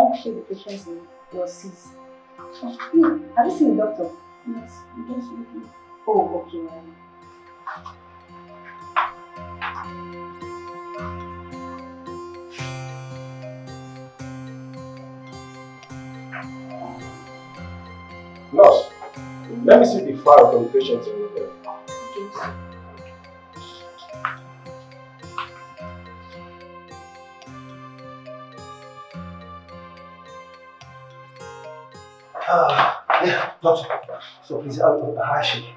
puncture the patients in your C's. Have you seen the doctor? Yes, you just looking. Oh, okay. Nurse, let me see the file from the patient in your bed. Okay. Yeah, doctor. So please, how is she?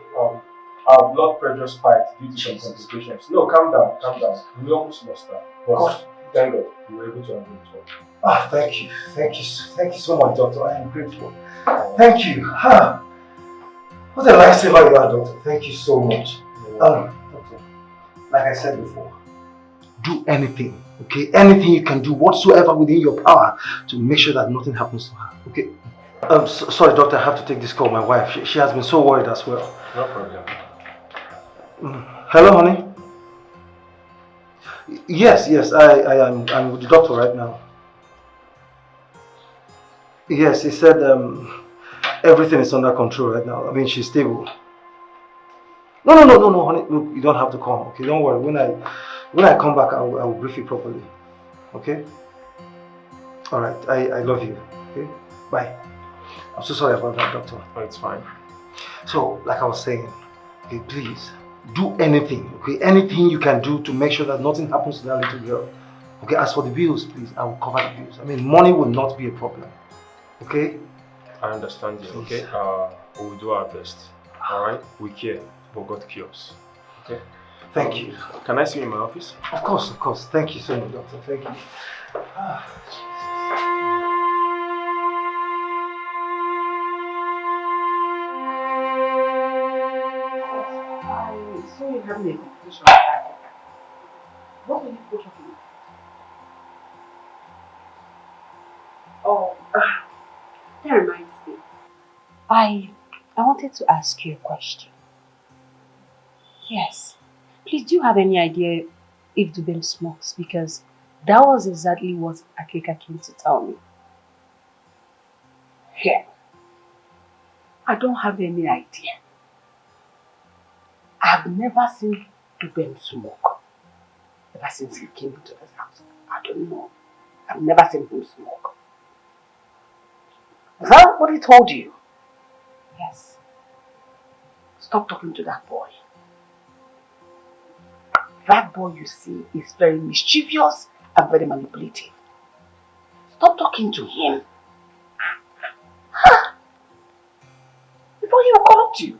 Our blood pressure spiked due to some complications. No, calm down, calm down. We almost lost her. But thank God, we were able to handle it well. Ah, thank you. Thank you so much, doctor. I am grateful. Thank you. What a lifesaver you are, doctor. Thank you so much. Doctor, like I said before, do anything, okay? Anything you can do, whatsoever within your power to make sure that nothing happens to her, okay? Sorry, doctor, I have to take this call. My wife, she has been so worried as well. No problem. Hello, honey? Yes, I'm with the doctor right now. Yes, he said everything is under control right now. I mean, she's stable. No, honey. Look, you don't have to come. Okay, don't worry. When I come back, I will brief you properly. Okay? All right. I love you. Okay. Bye. I'm so sorry about that, doctor. Oh, it's fine. So, like I was saying, okay, please do anything. Okay, anything you can do to make sure that nothing happens to that little girl. Okay. As for the bills, please, I will cover the bills. I mean, money will not be a problem. Okay. I understand you. Okay. We will do our best. All right. We care. But God cures. Okay? Thank you. Can I see you in my office? Of course. Thank you so much, doctor. Thank you. I saw you having a conversation with that. What were you talking about? Oh, that reminds me. I wanted to ask you a question. Yes. Please, do you have any idea if Dubem smokes? Because that was exactly what Akeka came to tell me. Yeah. I don't have any idea. I've never seen Dubem smoke. Ever since he came into this house. I don't know. I've never seen him smoke. Is that what he told you? Yes. Stop talking to that boy. That boy, you see, is very mischievous and very manipulative. Stop talking to him. Before he will corrupt you.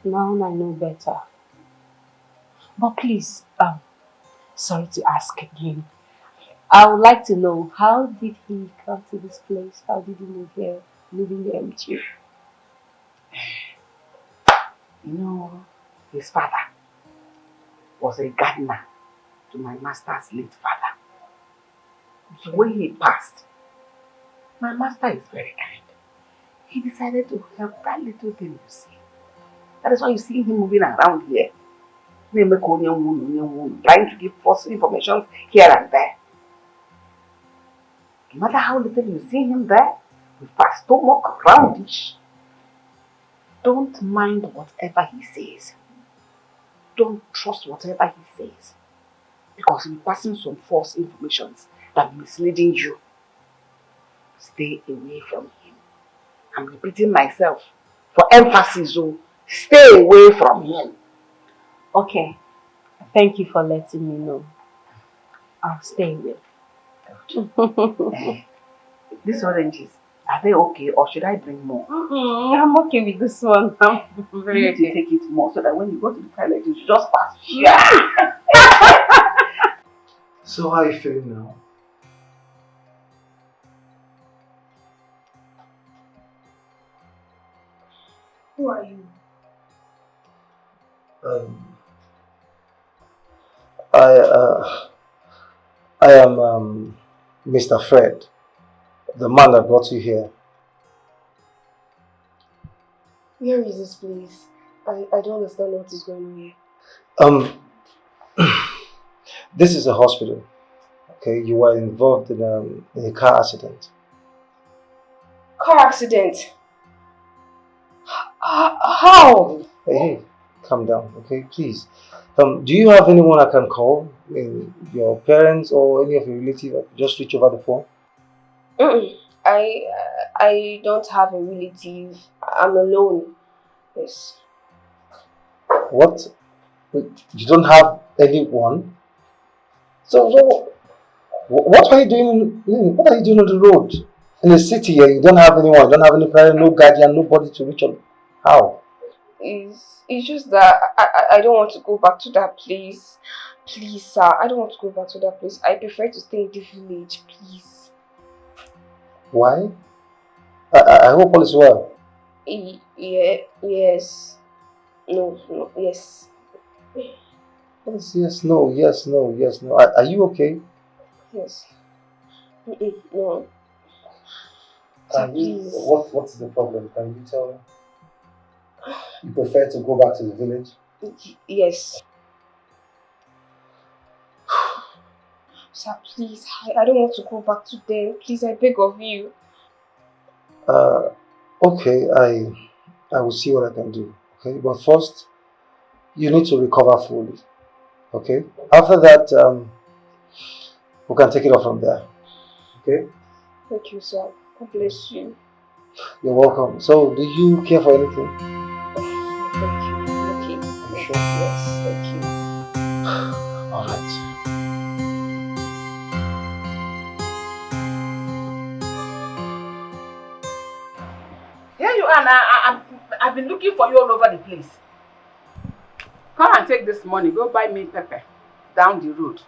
Now I know better. But please, sorry to ask again. I would like to know, how did he come to this place? How did he move here, living here with you? You know, his father was a gardener to my master's late father. So when he passed, my master is very kind. He decided to help that little thing you see. That is why you see him moving around here. Trying to give false information here and there. No matter how little you see him there, with a stomach roundish, don't mind whatever he says. Don't trust whatever he says. Because he's passing some false information that are misleading you. Stay away from him. I'm repeating myself for emphasis, so stay away from him. Okay. Thank you for letting me know. I'll stay away. These oranges, are they okay or should I bring more? I'm okay with this one. I'm very okay. You need to take it more so that when you go to the toilet, you should just pass. Yeah. So how are you feeling now? Who are you? I am Mr. Fred, the man that brought you here. Where is this place? I don't understand what is going on here. This is a hospital. Okay, you were involved in a car accident. Car accident? How? Hey, calm down, okay, please. Do you have anyone I can call? Your parents or any of your relatives? I could just reach over the phone. Mm-mm. I don't have a relative. I'm alone. Yes. What? You don't have anyone? So what are you doing? What are you doing on the road? In the city, and you don't have anyone, you don't have any parent, no guardian, nobody to reach on. How? It's just that I don't want to go back to that place. Please, sir. I don't want to go back to that place. I prefer to stay in the village, please. Why? I hope all is well. Yeah, yes. No, yes. Yes, yes, no, yes, no, yes, no. Are you okay? Yes. No. Sir, Can you, please. what's the problem? Can you tell me? You prefer to go back to the village? Yes. Sir, please. I don't want to go back to them. Please, I beg of you. Okay, I will see what I can do. Okay, but first you need to recover fully. Okay. After that, we can take it off from there. Okay. Thank you, sir. God bless you. You're welcome. So, do you care for anything? Thank you. Okay. Are you sure? Yes, thank you. All right. Here you are now. I've been looking for you all over the place. Come and take this money. Go buy me pepper down the road.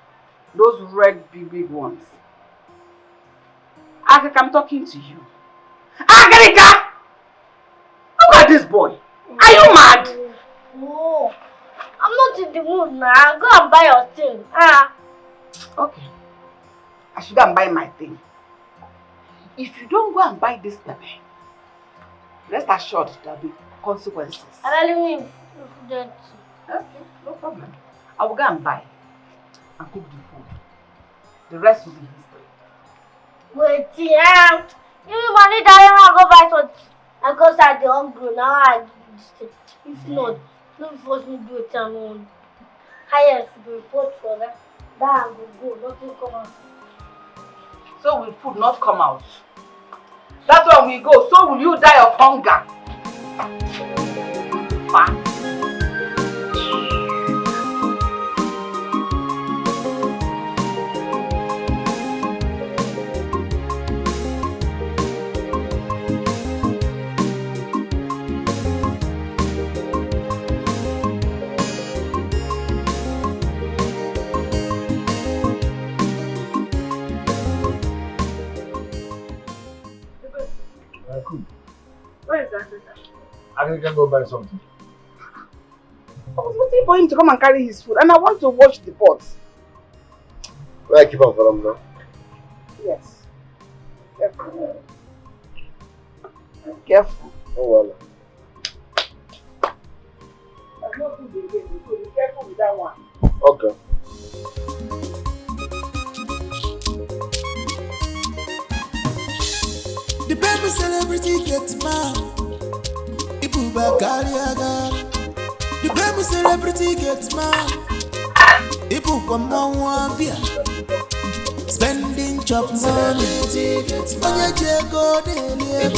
Those red big ones. Africa, I'm talking to you. Africa! Look at this boy. Are you mad? No, I'm not in the mood now. Go and buy your thing. Okay. I should go and buy my thing. If you don't go and buy this pepper, rest assured there'll be consequences. I really mean, Okay, no problem. I will go and buy and cook the food. The rest will be history. wait, yeah. Give me money that I go buy something. I go start the hungry now. I do this thing. If not, don't force me to do it alone. Highest report for that. That I will go. Nothing come out. So will food not come out? That's when we go. So will you die of hunger? Fat. Where is that? I can go buy something. I was waiting for him to come and carry his food, and I want to wash the pots. Where I keep on for them now? Yes. Careful. Careful. Oh well. There's no food again, so be careful with that one. Okay. The baby celebrity gets mad. Ibuba Kariaga. The baby celebrity gets mad. Ibuba Mawabia. Spending chop money. Oye Jego Delia.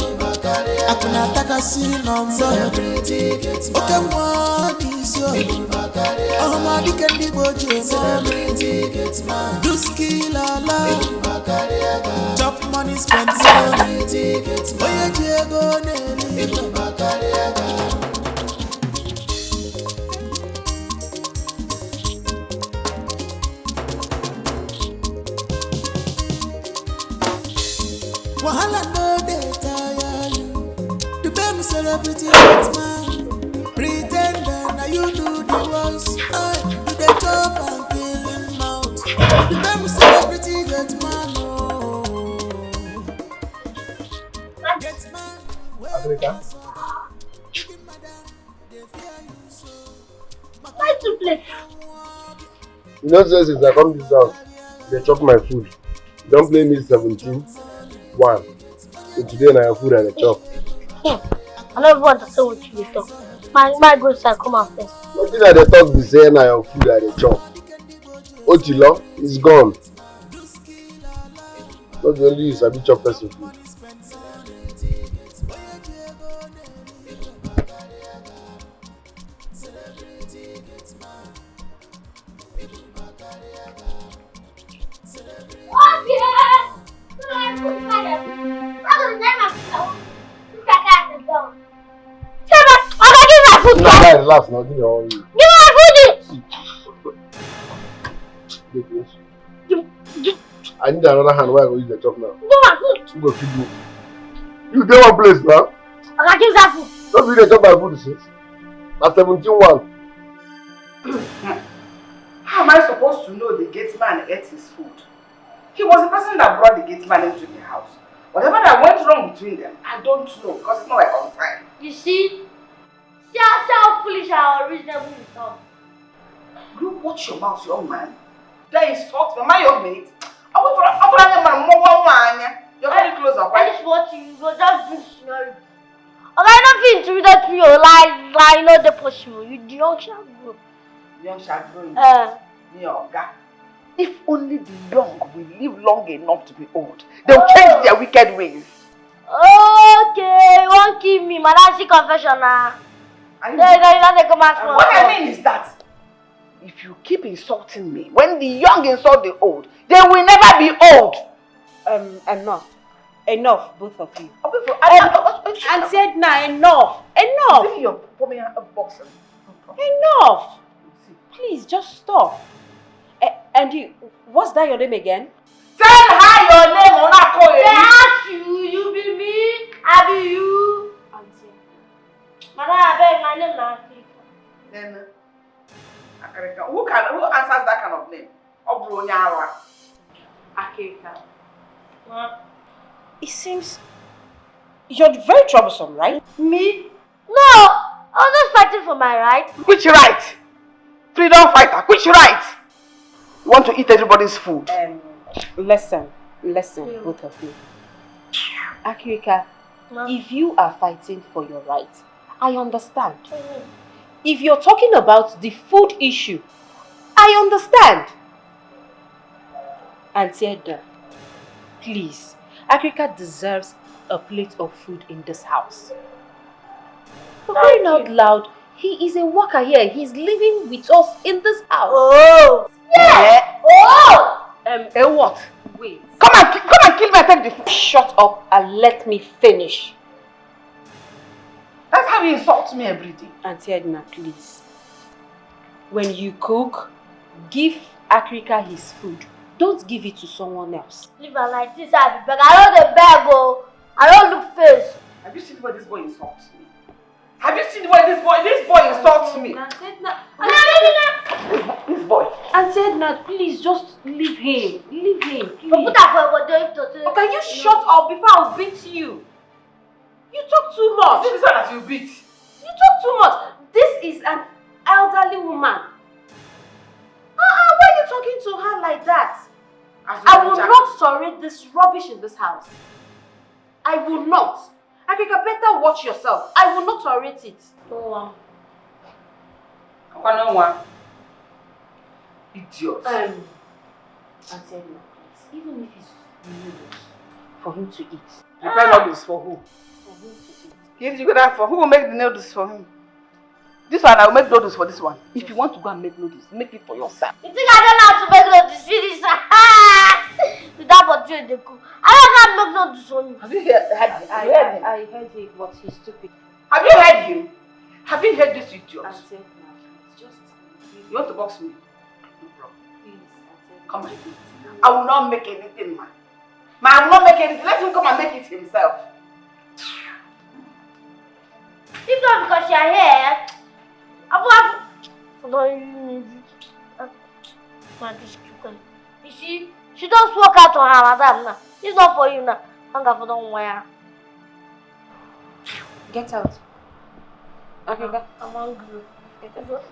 Akuna Takasi number. Okay, one is your. Oh, my dick and the bojo. Duski Lala. Chop money, spend money. Oye Jego Delia. Wahala no dey tire you. The baby celebrity get man. Pretender now you do the voice. You dey chop and kill him out. The baby celebrity get man. Oh. Get man. Africa? Why to play? You know, since I come to this house, They chop my food. Don't play me 17, 1. So today na your food and the chop. I don't want to say what you talk. My good sir, come out first. Nothing that they talk be saying na your food and the chop. Otilo is gone. Not the only you sabi chop person food. Nah, relax now. Give me all. Give me my food! I need another hand where I go use the chop now. Give my food! Who go feed you? You dey one place now? Okay, give that food! Don't be the chop my food since. Na 17-1. How am I supposed to know the gateman ate his food? He was the person that brought the gateman into the house. Whatever that went wrong between them, I don't know because it's not my concern. You see how foolish and unreasonable you sound. You watch your mouth, young man. That insult me. Am I your mate? You're very close up, I right? just want you go just bring scenario. Okay, nothing to that to your lie, no the possible. You the young shall grow. Young shall grow. Uh, If only the young will live long enough to be old, they'll change their wicked ways. Okay, you won't kill me, man. That's the confession now. What I mean is that if you keep insulting me, when the young insult the old, they will never be old. Enough, both of you. And said now, enough. Enough. Please, just stop. And you, what's that your name again? Tell her your name or not call They ask you be me, I be you. Auntie. Madam, I beg my name now. Then, who answers that kind of name? Akirika. It seems you're very troublesome, right? Me? No, I was just fighting for my right. Which right? Freedom fighter, which right? You want to eat everybody's food? Listen, both of you. Akirika, if you are fighting for your right, I understand. If you're talking about the food issue, I understand. Auntie Edna, please, Akirika deserves a plate of food in this house. For crying out loud, he is a worker here. He's living with us in this house. Oh! Yeah! Oh! What? Wait. Come and kill me and take the food. Shut up and let me finish. That's how you insult me every day. Auntie Edna, please. When you cook, give Akirika his food. Don't give it to someone else. Leave her like this, I be beg. I don't the beg, oh. I don't look face. Have you seen the way this boy insults me? Have you seen the way this boy insults me? Auntie Edna, This boy. Auntie Edna, please just leave him. Leave him, please. Put that for a Oh, can you shut up before I'll beat you? You talk too much. Is it this one that you beat? You talk too much. This is an elderly woman. Why are you talking to her like that? I will not tolerate this rubbish in this house. I will not. Akirika, better watch yourself. I will not tolerate it. No one. Idiot. Auntie Edna, please. Even if it's noodles for him to eat. Prepare noodles for who? For him to eat. Yes, you go there for who will make the noodles for him? This one, I will make noodles for this one. If you want to go and make noodles, make it for yourself. You think I don't know how to make noodles? Finish. Without what you do. I don't know how to make noodles for you. Have you heard him? I heard him, but he's stupid. Have you heard him? Have you heard this idiot? Auntie Edna, please, just You want to box me? No problem. please, Auntie Edna. Come and eat. I will not make anything, man. I will not make anything. Let him come and make it himself. If not because you're here, you see, she just walk out on her madam now. It's not for you now. I'm going to wear. Get out. Okay, go. I'm hungry. Get out.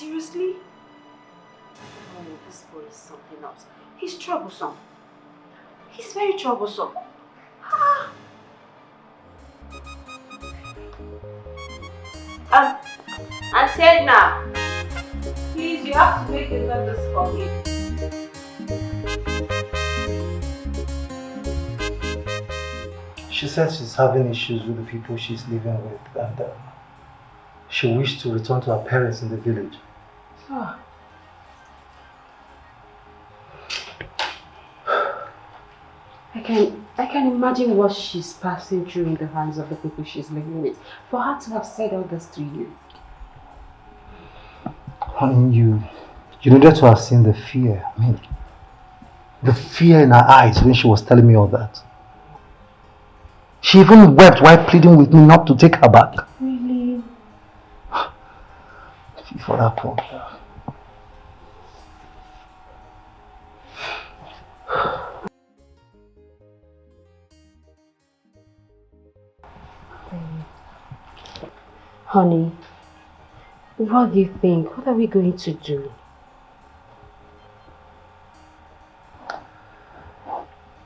Seriously? Oh, this boy is something else. He's troublesome. He's very troublesome. Ah. Auntie Edna, please, you have to make another for me. She said she's having issues with the people she's living with and she wished to return to her parents in the village. Oh. I can imagine what she's passing through in the hands of the people she's living with. For her to have said all this to you. Honey, you needed to have seen the fear. I mean, the fear in her eyes when she was telling me all that. She even wept while pleading with me not to take her back. Really? For that point. Honey, what do you think? What are we going to do?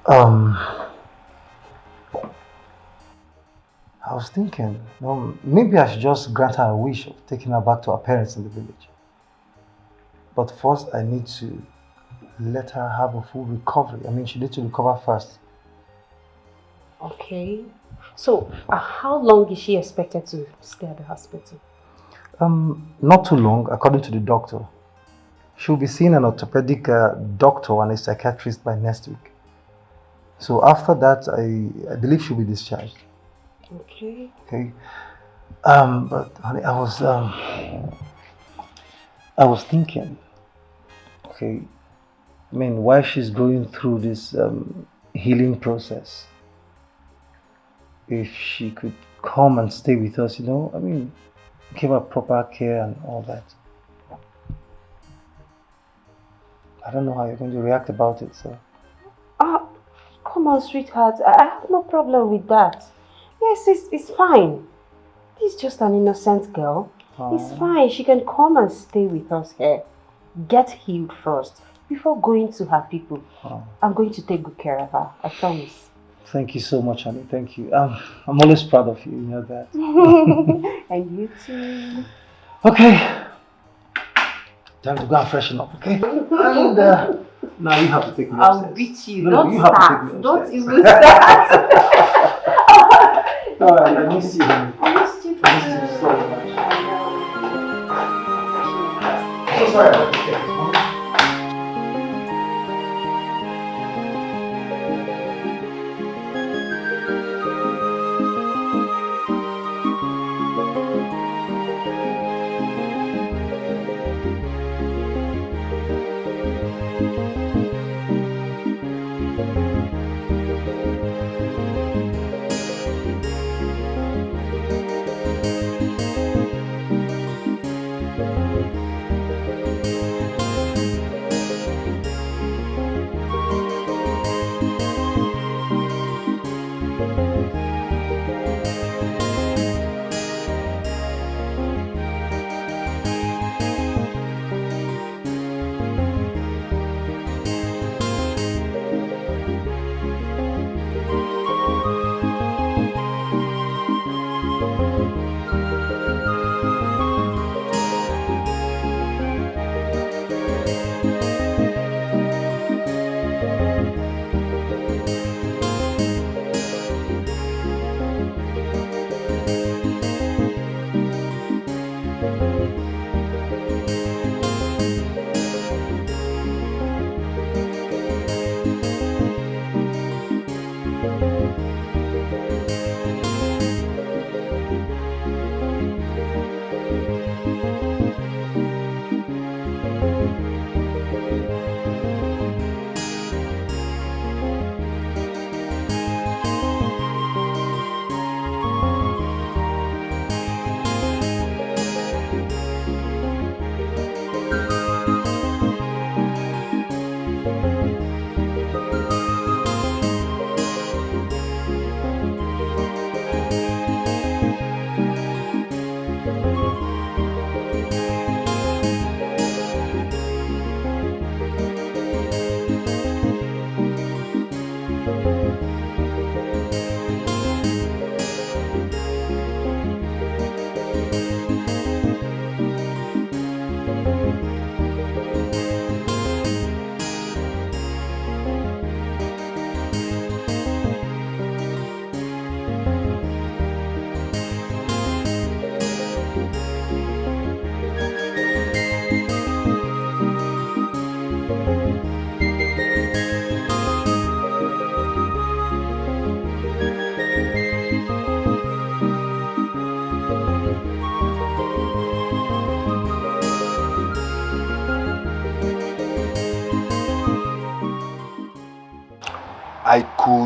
I was thinking, maybe I should just grant her a wish of taking her back to her parents in the village. But first, I need to let her have a full recovery. I mean, she needs to recover first. Okay. So, how long is she expected to stay at the hospital? Not too long, according to the doctor. She'll be seeing an orthopedic doctor and a psychiatrist by next week. So after that, I believe she'll be discharged. Okay. Okay. But honey, I was thinking. Okay. I mean, while she's going through this healing process, if she could come and stay with us, I mean, give her proper care and all that. I don't know how you're going to react about it, so. Come on, sweetheart. I have no problem with that. Yes, it's fine. She's just an innocent girl. It's fine. She can come and stay with us here. Get healed first before going to her people. I'm going to take good care of her. I promise. Thank you so much, honey. Thank you. I'm always proud of you. You know that. And you too. Okay. Time to go and freshen up, okay? And now you have to take me upstairs. I'll beat you. No, Don't you start. have to take me Don't upstairs. even start. Alright, I miss you, honey. I missed you too. I miss you so much. So sorry about this.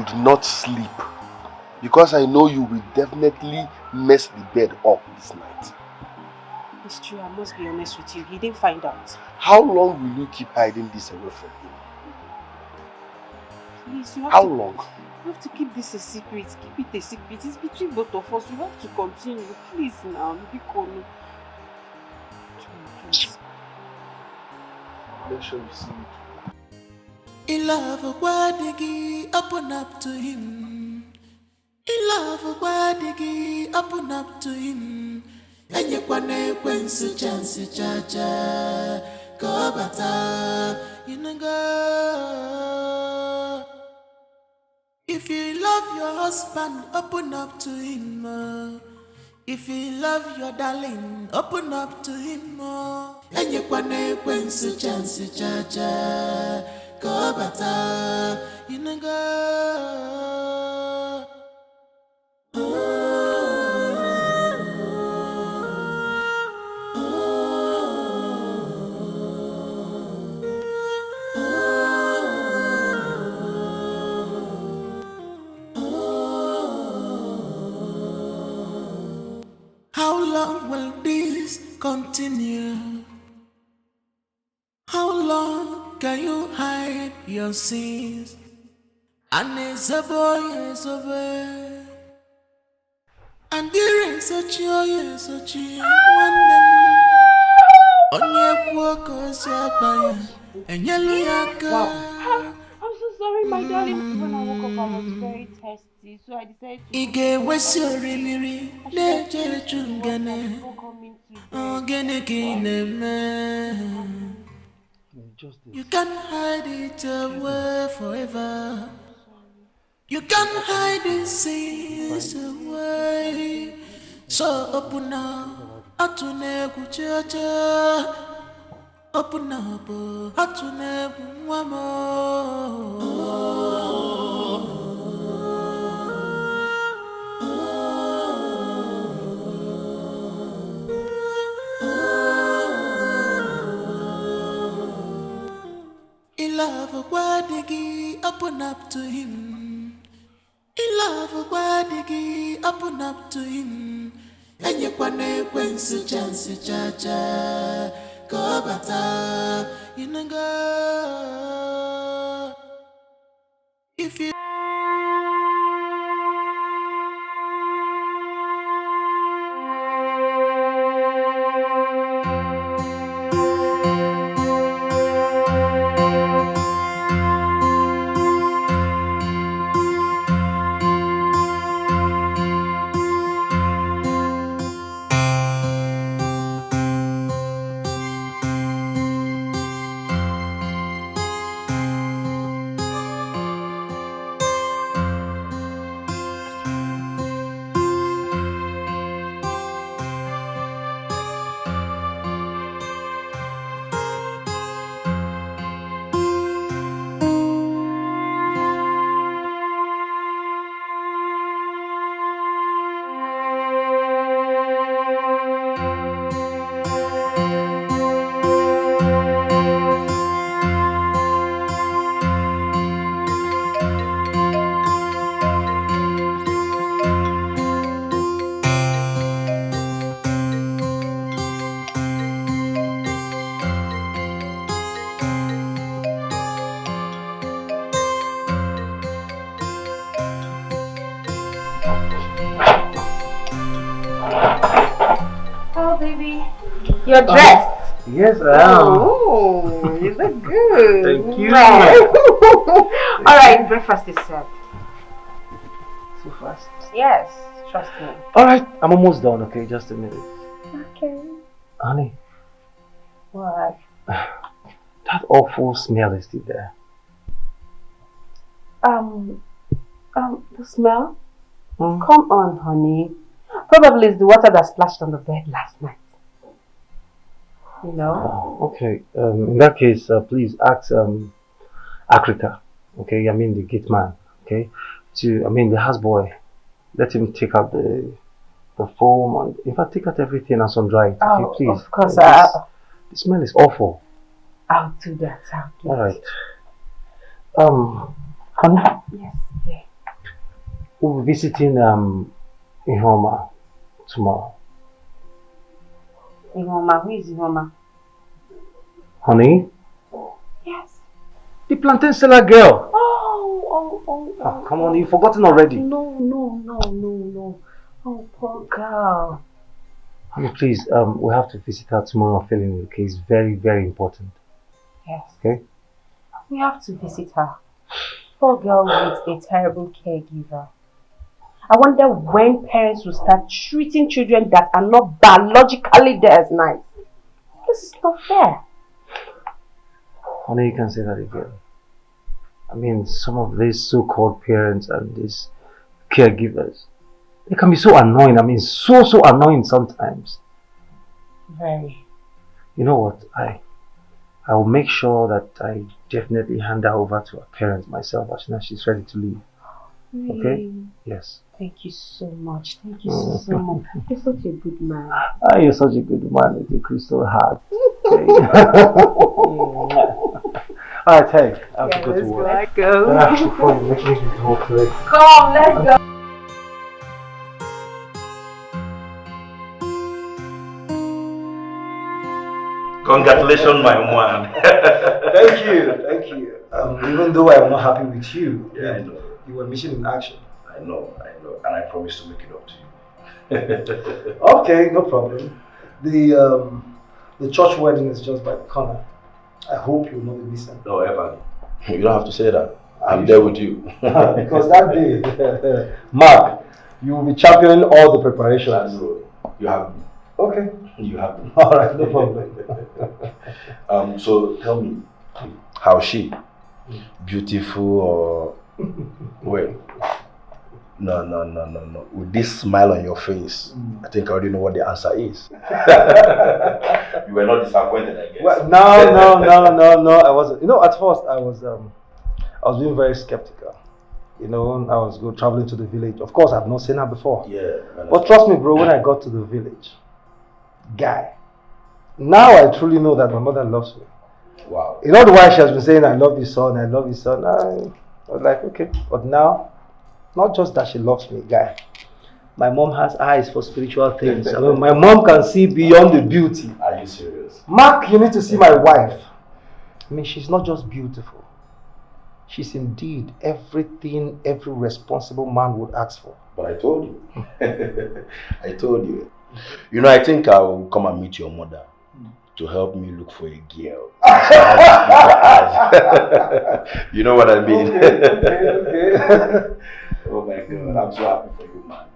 would not sleep because I know you will definitely mess the bed up this night. It's true, I must be honest with you. He didn't find out. How long will you keep hiding this away from him? Please, you have How to, long? You have to keep this a secret. Keep it a secret. It's between both of us. You have to continue. Please now. Bikonu. Please. Make sure you see it. In love, Wadigi, open up to him. In love, Wadigi, open up to him. And you can so chance, cha go bata, go. If you love your husband, open up to him. If you love your darling, open up to him. And you can so chance, cha go bata, go. How long will this continue? How long can you hide your sins? And it's a boy, it's a boy. And there is a child, one on your walk, and yellow yaka. I'm so sorry, my darling. When I woke up, I was very thirsty, so I decided to. Ige wesi orimiri neje chungene. Ogene kineme. You can't hide it away forever. You can't hide these sins away. So open up, atune kuchacha. Open up, atune kumwamo. In love, Wadigi, open up to him. In love, Wadigi, open up to him. And you can so chance, cha go bata, go. If you You're dressed. Yes, I am. Oh, you look good. Thank you. Alright, breakfast is served. So fast. Yes, trust me. Alright, I'm almost done, okay? Just a minute. Okay. Honey, What? that awful smell is still there. The smell? Come on, honey. Probably it's the water that splashed on the bed last night. You know? Oh, okay. In that case, please ask Akrika, okay? I mean the Gateman, okay? The houseboy. Let him take out the foam and in fact take out everything and sun dry it. Okay, please. Of course. The smell is awful. I'll do that. Alright. Honey? Yes, dear. We'll be visiting Ihoma tomorrow. Ihoma, who is Ihoma? Honey? Yes. The plantain seller girl. Oh, Come on, you've forgotten already. No. Oh, poor girl. Honey, please, we have to visit her tomorrow, Philmond, okay? It's very, very important. Yes. Okay? We have to visit her. Poor girl with a terrible caregiver. I wonder when parents will start treating children that are not biologically theirs nice. This is not fair. Honey, you can say that again. I mean, some of these so-called parents and these caregivers, they can be so annoying. I mean, so annoying sometimes. Very. You know what? I will make sure that I definitely hand her over to her parents myself as soon as she's ready to leave. Really? Okay? Yes. Thank you so much. Thank you so much. You're such a good man. You're such a good man with a crystal heart. Okay. Alright, hey, I have to go to work. Let's go. Before you make me go to it. Come, let's go. Congratulations, my man. Thank you. Even though I'm not happy with you, Yeah, I know. you were mission in action. I know, and I promise to make it up to you. Okay, no problem. The church wedding is just by the corner. I hope you'll not be missing. No, Evan, you don't have to say that. I'm there with you. Because that day, Mark, you will be championing all the preparations. You have me. Okay. You have me. All right, no problem. So tell me, how is she? Beautiful or wait? No. With this smile on your face, I think I already know what the answer is. You were not disappointed, I guess. Well, no. I wasn't. You know, at first I was being very skeptical. You know, I was traveling to the village. Of course, I've not seen her before. Yeah. But trust me, bro, when I got to the village, guy, now I truly know that my mother loves me. Wow. You know the why she has been saying, I love you, son, I love you, son. I was like, okay. But now, not just that she loves me, guy. My mom has eyes for spiritual things. I mean, my mom can see beyond the beauty. Are you serious? Mark, you need to see my wife. I mean, she's not just beautiful. She's indeed everything every responsible man would ask for. But I told you. I told you. You know, I think I will come and meet your mother to help me look for a girl. You know what I mean? Okay. Oh my God, I'm so happy for you, man.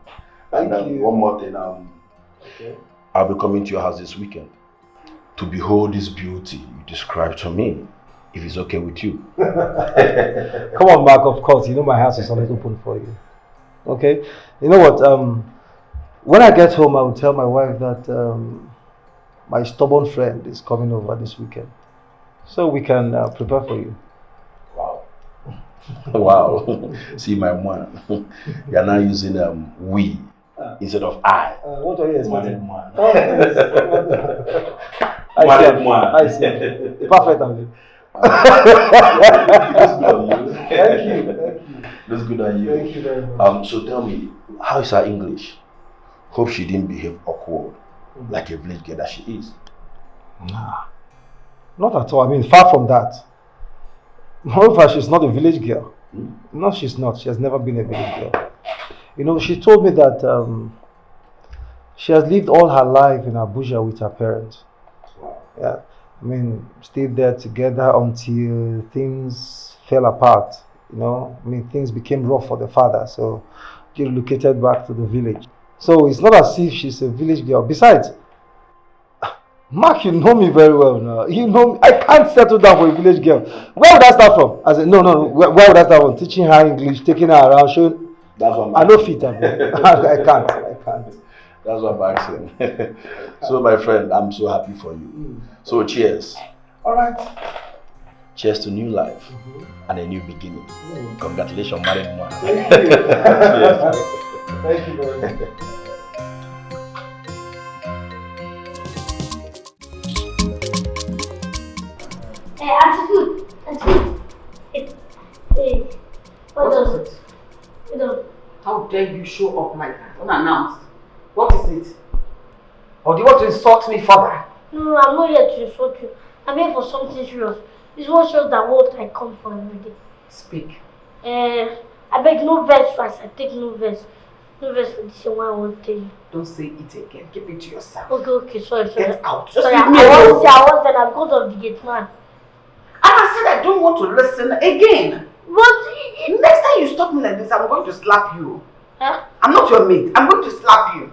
Thank And you. one more thing, I'll be coming to your house this weekend to behold this beauty you described to me, if it's okay with you. Come on, Mark, of course. You know my house is always open for you. Okay? You know what? When I get home, I will tell my wife that my stubborn friend is coming over this weekend. So we can prepare for you. Wow. Wow. See, my man, you are now using we instead of I. What are you expecting? Man. Oh, yes. I see. Perfect, Andy. Looks good on you. Thank you. Looks good on you. Thank you very much. So tell me, how is her English? Hope she didn't behave awkward like a village girl that she is. Nah. Not at all. I mean, far from that. Moreover, she's not a village girl. No, she's not. She has never been a village girl. You know, she told me that she has lived all her life in Abuja with her parents. Yeah. I mean, stayed there together until things fell apart. You know, I mean, things became rough for the father, so she relocated back to the village. So it's not as if she's a village girl. Besides, Mark, you know me very well now. You know me. I can't settle down for a village girl. Where would I start from? I said, no. Where would I start from? Teaching her English, taking her around, showing. That's what I know fit. I can't. That's what I'm asking. So, my friend, I'm so happy for you. So, cheers. All right. Cheers to new life and a new beginning. Congratulations, married man. Thank you. Cheers. Thank you very much. Auntie Food. Hey, hold on. How dare you show up like that, unannounced? What is it? Or do you want to insult me further? No, I'm not here to insult you. I'm here for something serious. It's more serious than what I come for every day. Speak. I beg no verse first. I take no verse. No verse for this one I won't tell you. Don't say it again. Keep it to yourself. Okay, sorry. Get out. Just Sorry, leave me alone. I was there because of the gate man. And I said I don't want to listen again. But next time you stop me like this, I'm going to slap you. Huh? I'm not your mate. I'm going to slap you.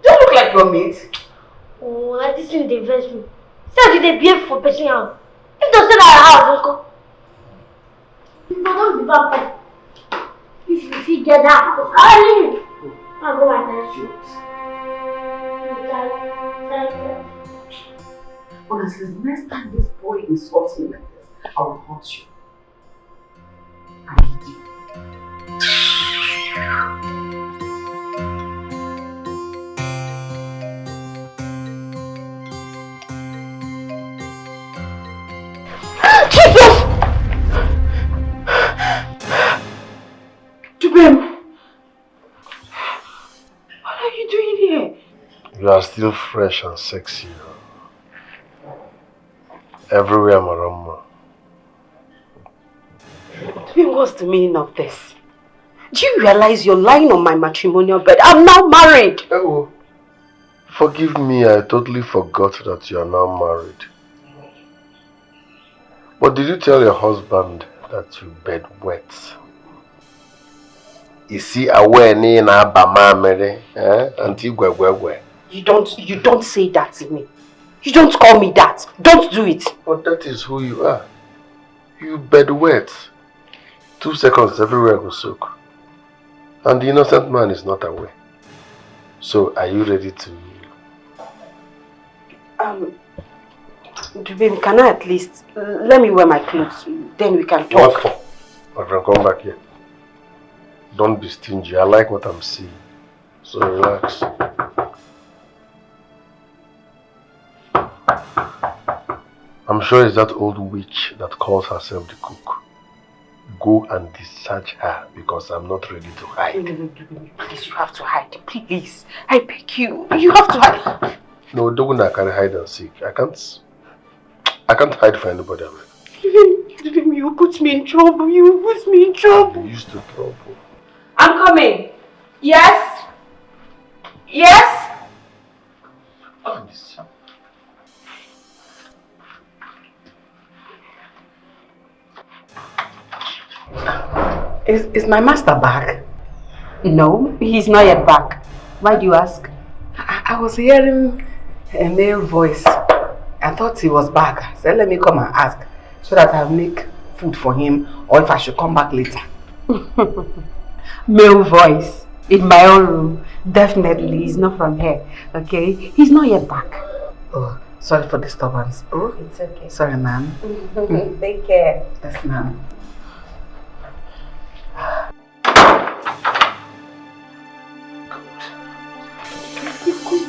Do you look like your mate? Oh, like this thing they vex me. Say they behave for person house. If they say that house, uncle. If I don't be vampire, if you see get that house, I'll leave. I'll go my next shoot. Honestly, the next time this boy insults me like this, I will hurt you. I need you. Jesus! Jubem! What are you doing here? You are still fresh and sexy. Everywhere, Marama. What's the meaning of this? Do you realize you're lying on my matrimonial bed? I'm now married! Oh, forgive me, I totally forgot that you are now married. But did you tell your husband that you bed wet? Is he aware na bama Auntie Gwegwegwe? You don't say that to me. You don't call me that. Don't do it. But that is who you are. You bed wet. 2 seconds everywhere will soak. And the innocent man is not aware. So are you ready to... Baby, can I at least... let me wear my clothes. Then we can talk. What for? My friend, come back here. Don't be stingy. I like what I'm seeing. So relax. I'm sure it's that old witch that calls herself the cook. Go and discharge her because I'm not ready to hide. No, please, you have to hide. Please. I beg you. You have to hide. No, don't carry hide and seek. I can't hide for anybody. You put me in trouble. You put me in trouble. I'm used to trouble. I'm coming. Yes? Yes? Is my master back? No, he's not yet back. Why do you ask? I was hearing a male voice. I thought he was back. I said, let me come and ask so that I'll make food for him or if I should come back later. Male voice in my own room. Definitely, he's not from here. Okay? He's not yet back. Oh, sorry for disturbance. Oh, it's okay. Sorry, ma'am. Take care. Yes, ma'am.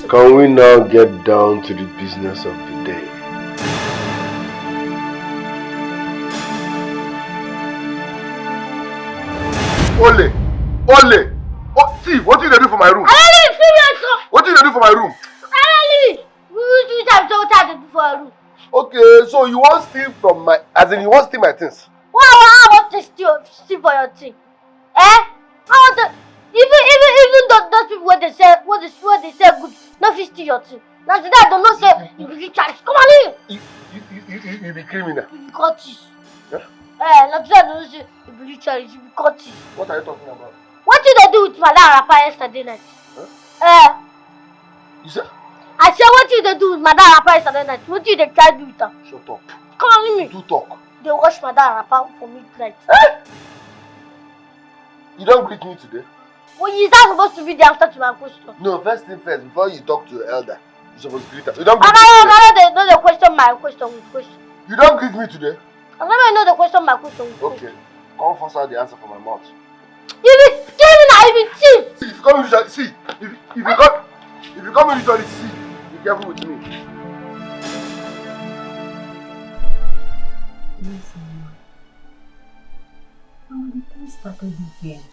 Can we now get down to the business of the day? Ole! Ole! Oh, see, what did you do for my room? What did you do for my room? Okay, so you want to steal from my... As in, you want to steal my things? I want to steal for your thing. I want to... Even those people when they say good, not steal your thing. Now today I don't know say you be charged. Come on in. You be criminal. You be courteous. Yeah? Now today I don't know say you be charged. You be courteous. What are you talking about? What did they do with Madam Rapa yesterday night? Huh? You said? I said what did they do with Madam Rapa yesterday night? What did they try to do with her? Shut up. Come on in me. Do talk. They wash Madam Rapa for midnight. You don't greet me today? Well, is that supposed to be the answer to my question? No, first thing first, before you talk to your elder, you're supposed to greet her. You don't greet me I know the question my question with question. today. You don't greet me today? I know the question my question with question. Okay. Come force out the answer from my mouth. You be thief! If you come usually, see, if you come usually, see, be careful with me. Listen, when the thing started again,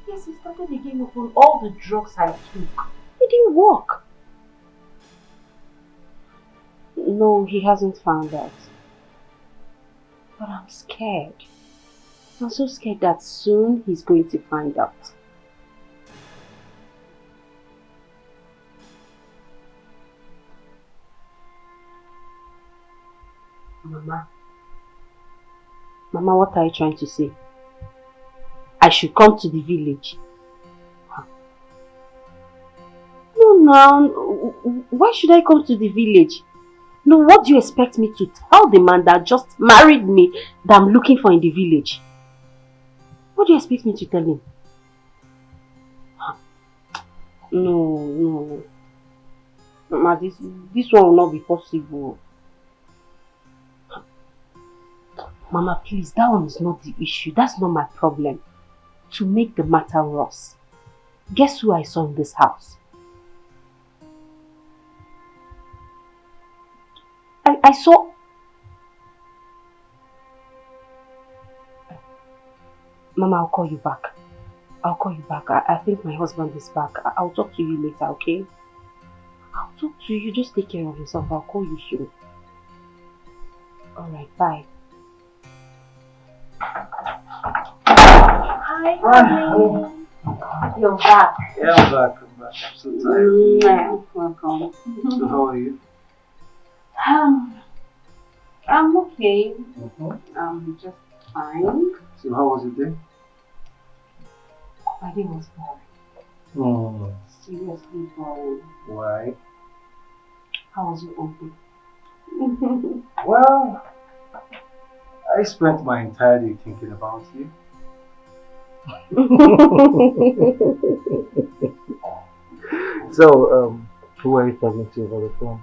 Yes, he started again upon all the drugs I took. It didn't work. No, he hasn't found out. But I'm scared. I'm so scared that soon he's going to find out. Mama, what are you trying to say? I should come to the village. No, why should I come to the village? No, what do you expect me to tell the man that just married me that I'm looking for in the village? What do you expect me to tell him? No. Mama, this one will not be possible. Mama, please, that one is not the issue. That's not my problem. To make the matter worse, guess who I saw in this house? I saw... Mama, I'll call you back. I think my husband is back. I'll talk to you later, okay? I'll talk to you. Just take care of yourself. I'll call you soon. Alright, bye. Hi, honey. You're back. Yeah, I'm back. I'm so tired. Welcome. So how are you? I'm okay. I'm just fine. So how was your day? My day was boring. Hmm. Seriously boring. Why? How was your own day? Well, I spent my entire day thinking about you. So, who are you talking to over the phone?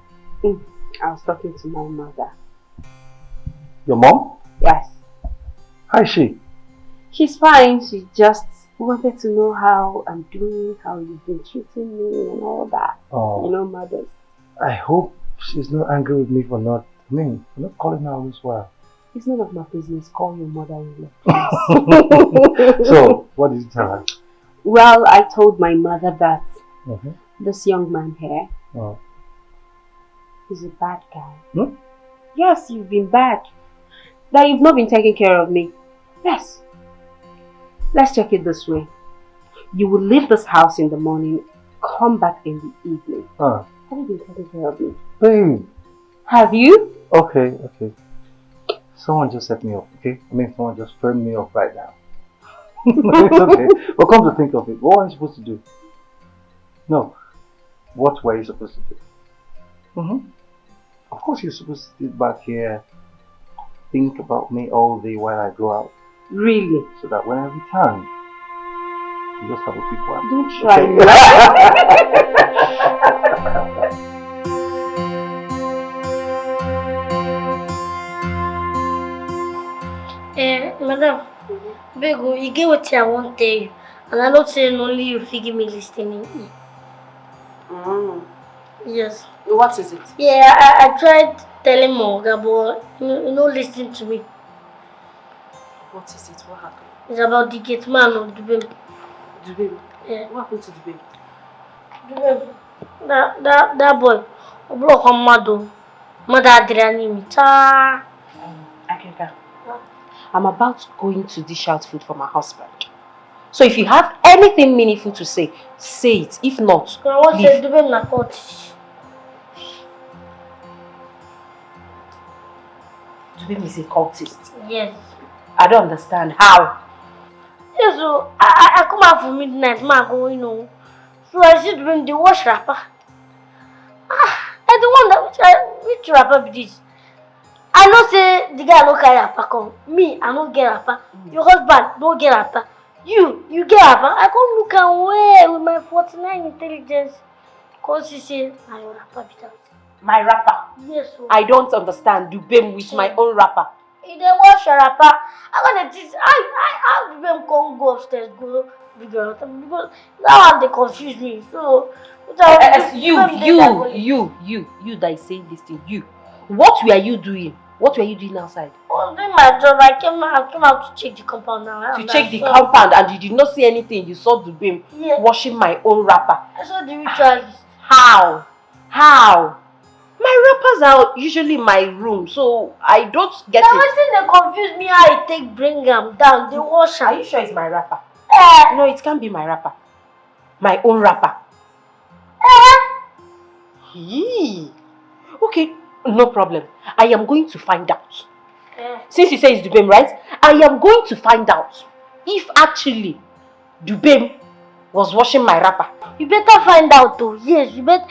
I was talking to my mother. Your mom? Yes. How is she? She's fine. She just wanted to know how I'm doing, how you've been treating me and all that. Oh. You know, mothers. I hope she's not angry with me for not calling her all this while. It's none of my business. Call your mother-in-law. So, what did you tell her? Well, I told my mother that this young man here is a bad guy. Hmm? Yes, you've been bad. That you've not been taking care of me. Yes. Let's check it this way. You will leave this house in the morning, come back in the evening. Have you been taking care of me? Babe. Have you? Okay. Someone just set me up, okay? Someone just turned me up right now. It's okay. But come to think of it, what am I supposed to do? No. What were you supposed to do? Of course you're supposed to sit back here, think about me all day while I go out. Really? So that when I return, you just have a quick one. Don't try Madam, Bego, you get what I want to tell you. And I don't say only you figure me listening. Yes. What is it? Yeah, I tried telling Morga, but you know, listening to me. What is it? What happened? It's about the Gateman of the baby. The baby? Yeah. What happened to the baby? The baby. That boy. Block on Mado. Mother Adriani. Cha. Akeka, I'm about to go in to dish out food for my husband. So if you have anything meaningful to say it. If not, I want to say the baby na court. The baby is a cultist. Yes. I don't understand. How? Yes, so I come out for midnight, ma go, you know. So I see the baby, they wash wrapper. I don't want which wrapper be this? I know say the guy no carry wrapper come. Me, I don't get wrapper. Your husband don't get wrapper. You get wrapper. I come look and wear with my 49 intelligence. Cause he say, my wrapper be that. My wrapper? Yes, so. I don't understand. Dubem with my own wrapper. If they wash your wrapper, I'm gonna teach. I Dubem can't go upstairs, go figure out because now they confuse me. So you that is saying this thing. You, what were you doing What were you doing outside? I was doing my job. I came out to check the compound now. To check the compound, and you did not see anything. You saw Dubem washing my own wrapper. I saw the ritualist. How? How? My wrappers are usually in my room, so I don't get Now, it. they confuse me how I take bring them down. They wash them. Are you sure it's my wrapper? No, it can't be my wrapper. My own wrapper. Okay, no problem. I am going to find out. Since you say it's Dubem, right? I am going to find out if actually Dubem was washing my wrapper. You better find out though. Yes, you better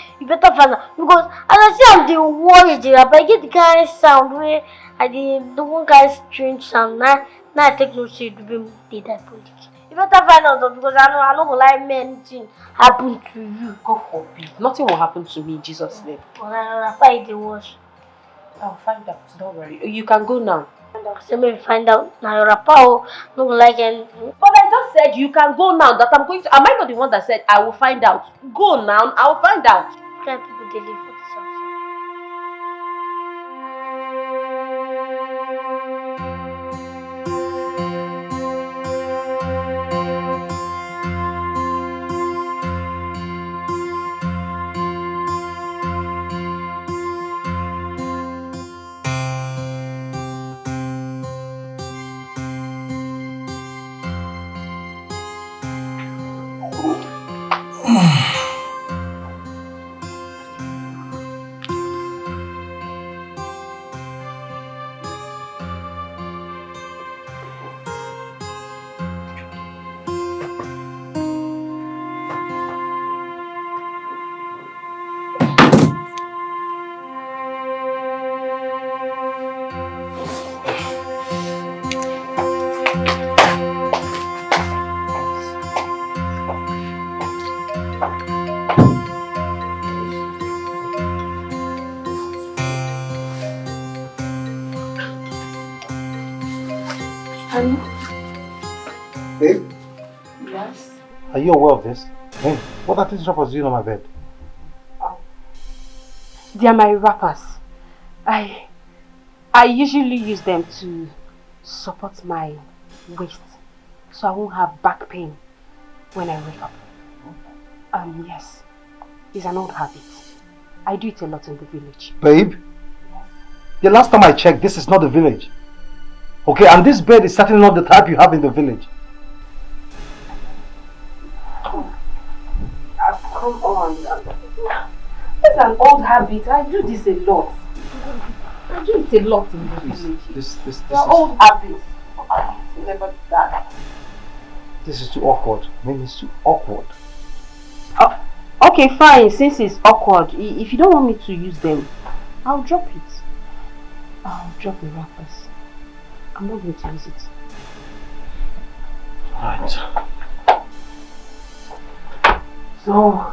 find out. Because as I see how they wash the wrapper, I get the kind of sound where the one kind of strange sound. Now I take no shit Dubem did that politics. You better find out though, because I don't go like anything happen to you. God forbid. Nothing will happen to me in Jesus' name. When I wrapper the wash. I'll find out. Don't worry. You can go now. So maybe find out now your rapper no like anything. But I just said you can go now. That I'm going to. Am I not the one that said I will find out? Go now. I'll find out. Can people they live for this house? Babe, Yes. are you aware of this? Hey, what are these wrappers doing on my bed? They are my wrappers. I usually use them to support my waist, so I won't have back pain when I wake up. Yes, it's an old habit. I do it a lot in the village. Babe, the last time I checked, this is not the village. Okay, and this bed is certainly not the type you have in the village. Come on. It's an old habit. I do this a lot. I do it a lot in the village. This It's an old habit. Never do that. This is too awkward. I mean, it's too awkward. Okay, fine. Since it's awkward, if you don't want me to use them, I'll drop it. I'll drop the wrappers. I'm not going to use it. Right. So,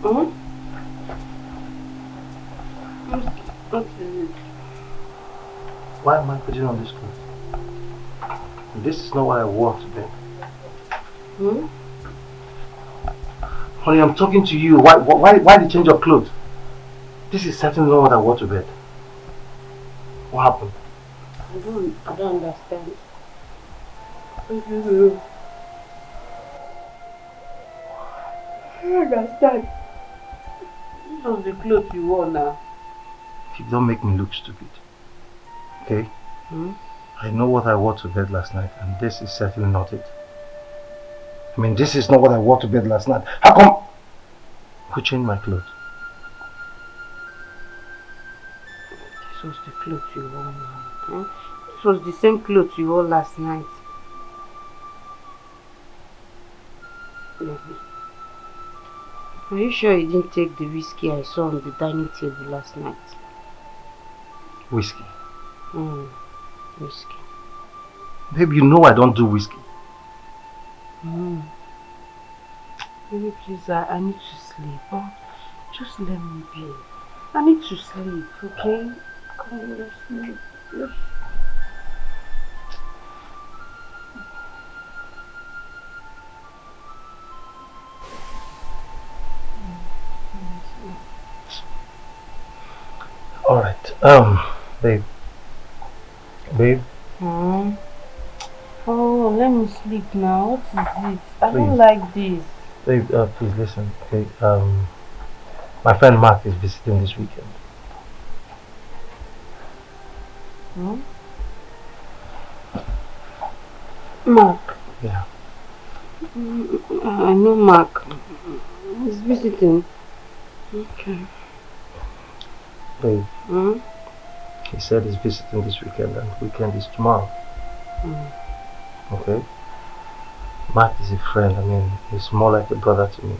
Hmm? Okay. Why am I putting on this clothes? This is not what I wore to bed. Hmm? Honey, I'm talking to you. Why the change of clothes? This is certainly not what I wore to bed. What happened? I don't understand. I don't understand. This was the clothes you wore now. You don't make me look stupid. Okay? Hmm? I know what I wore to bed last night, and this is certainly not it. I mean, this is not what I wore to bed last night. How come? Who changed my clothes? This was the clothes you wore now. Huh? This was the same clothes you wore last night. Are you sure you didn't take the whiskey I saw on the dining table last night? Whiskey. Whiskey. Babe, you know I don't do whiskey. Baby, please, I need to sleep. Oh, just let me be. I need to sleep, okay? Come on, just sleep. Just... Alright, babe. Babe? Oh, let me sleep now. What is it? I don't Please. like this. Babe, please listen, okay? My friend Mark is visiting this weekend. Mark? Yeah. I know Mark. He's visiting. Okay. Babe. He said he's visiting this weekend, and weekend is tomorrow. Okay? Mark is a friend. I mean, he's more like a brother to me.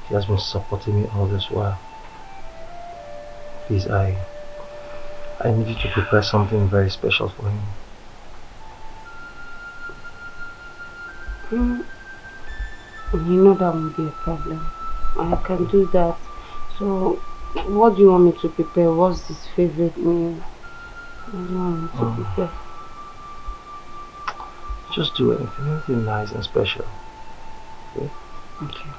He has been supporting me all this while. Please, I need you to prepare something very special for him. You know that won't be a problem. I can do that. So, what do you want me to prepare? What's his favorite meal? What do you want me to prepare? Just do anything nice and special. Okay? Okay.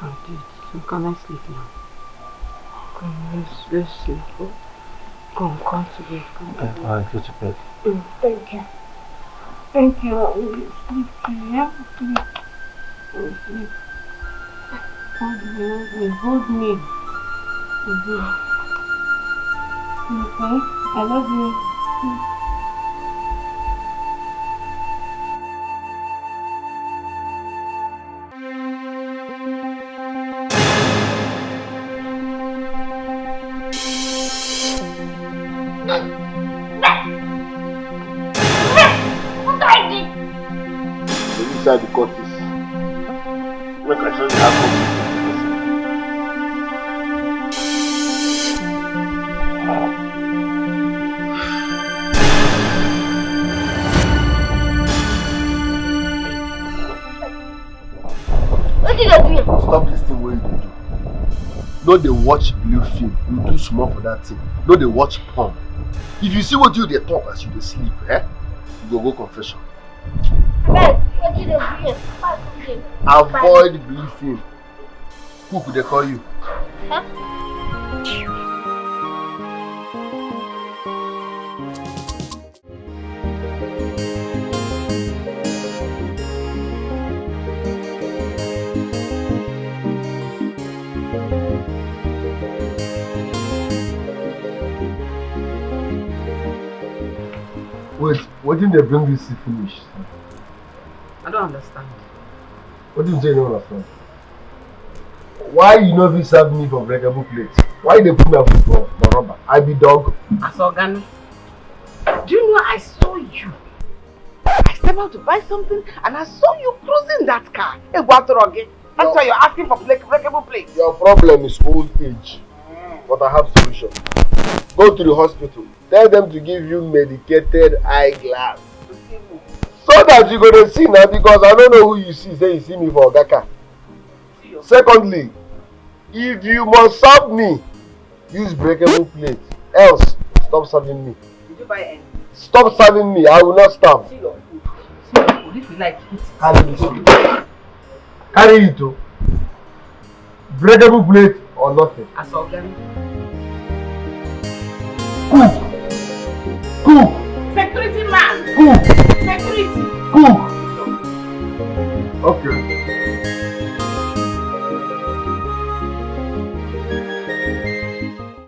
I'll do it. So can I sleep now? Come, let's sleep. Come to bed. Alright, go to bed. Thank you. Thank you. I will sleep too. Yeah? Sleep. I will sleep. Hold me. Okay? I love you. Inside the cottage. Make I show you how to. What did I do? Stop this thing what you do. No they watch blue film. You do small for that thing. No they watch porn. If you see what you they talk as you they sleep, you go confession. What did I do? Avoid blue film. Who could they call you? Huh? Wait, what did they bring this to finish? I don't understand. What did you don't understand? Why you know if you serve me for breakable plates? Why they put my food for rubber? I be dog. Asogan, do you know I saw you? I stepped out to buy something and I saw you cruising that car. Hey, that's why you're asking for breakable plates. Your problem is old age. But I have solution. Go to the hospital. Tell them to give you medicated eyeglass. So that you're gonna see now, because I don't know who you see. Say you see me for Ogaka. Secondly, if you must serve me, use breakable plate. Else, stop serving me. Did you buy any? Stop serving me. I will not stop. See your food. See your food. If you like, eat it. Carry this food. Carry it. Breakable plate or nothing. As organic.